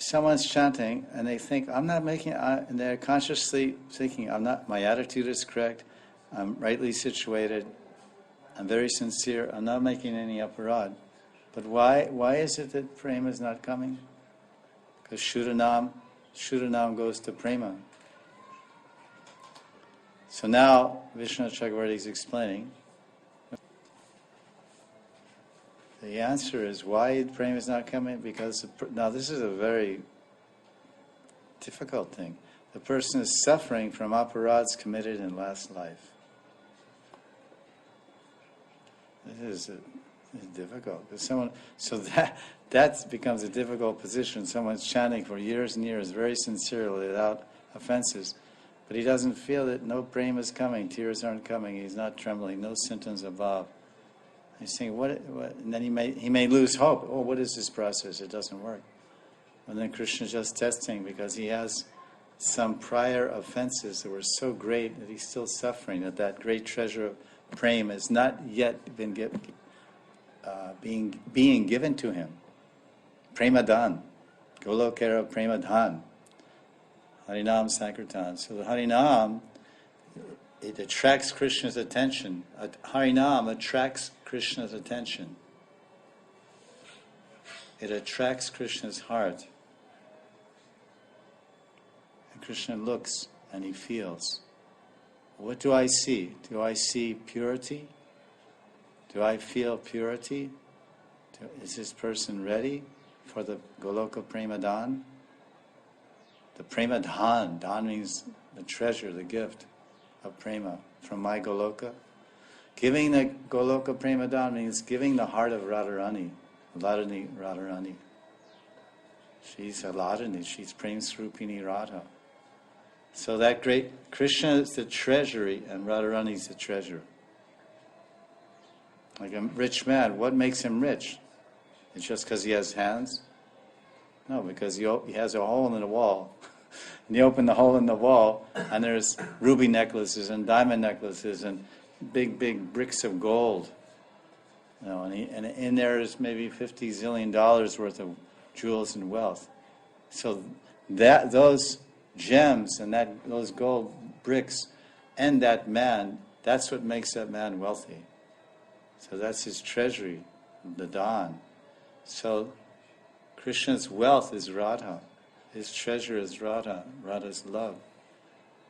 someone's chanting and they think, I'm not making, and they're consciously thinking, my attitude is correct, I'm rightly situated, I'm very sincere, I'm not making any aparad. But why is it that prema is not coming? Because Shuddhanam goes to prema. So now Vishnu Chakravarti is explaining. The answer is why prema is not coming? Because now this is a very difficult thing. The person is suffering from aparads committed in last life. This is difficult. So that becomes a difficult position. Someone's chanting for years and years, very sincerely, without offenses, but he doesn't feel that no prema is coming, tears aren't coming, he's not trembling, no symptoms above. He's saying, what? And then he may lose hope. Oh, what is this process? It doesn't work. And then Krishna's just testing because he has some prior offenses that were so great that he's still suffering, that great treasure of prema has not yet been being given to him. Prema-dhan. Golokera Prema-dhan. Harinam Sankirtan. So the Harinam, it attracts Krishna's attention. Harinam attracts Krishna's attention. It attracts Krishna's heart. And Krishna looks and he feels. What do I see? Do I see purity? Do I feel purity? Is this person ready for the Goloka Prema-dhan? The Prema-dhan, dhan means the treasure, the gift of prema from my Goloka. Giving the Goloka Prema-dhan means giving the heart of Radharani, Radharani. She's a Radharani, she's Prem Srupini Radha. So that great, Krishna is the treasury and Radharani is the treasure. Like a rich man, what makes him rich? It's just because he has hands? No, because he has a hole in the wall. And you open the hole in the wall, and there's ruby necklaces and diamond necklaces and big bricks of gold. You know, and in there is maybe $50 zillion worth of jewels and wealth. So those gems and those gold bricks and that man, that's what makes that man wealthy. So that's his treasury, the dhan. So Krishna's wealth is Radha. His treasure is Radha, Radha's love.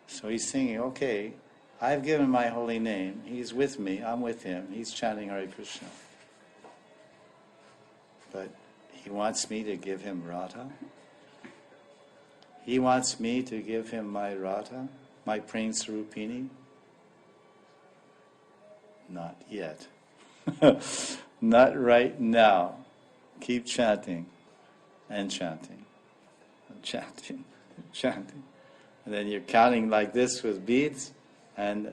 So he's singing, okay, I've given my holy name. He's with me, I'm with him. He's chanting Hare Krishna. But he wants me to give him Radha. He wants me to give him my Radha, my Prem Srupini. Not yet. Not right now. Keep chanting and chanting and chanting and chanting. And then you're counting like this with beads and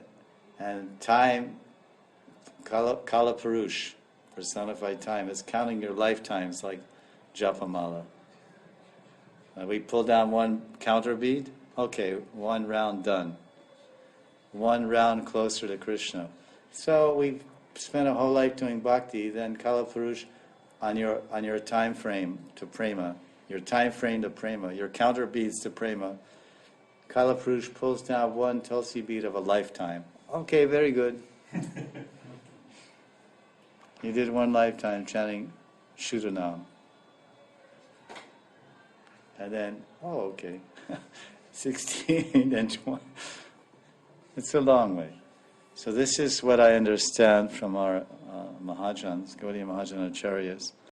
time, Kala Purush, personified time. It's counting your lifetimes like Japamala. We pull down one counter bead. Okay, one round done. One round closer to Krishna. So we've spent a whole life doing bhakti, then Kala Purush on your time frame to prema, your time frame to prema, your counter beads to prema. Kala Purush pulls down one tulsi bead of a lifetime. Okay, very good. You did one lifetime chanting Shuddhanam. And then, okay, 16 and 20. It's a long way. So this is what I understand from our Mahajans, Gaudiya Mahajanacharyas.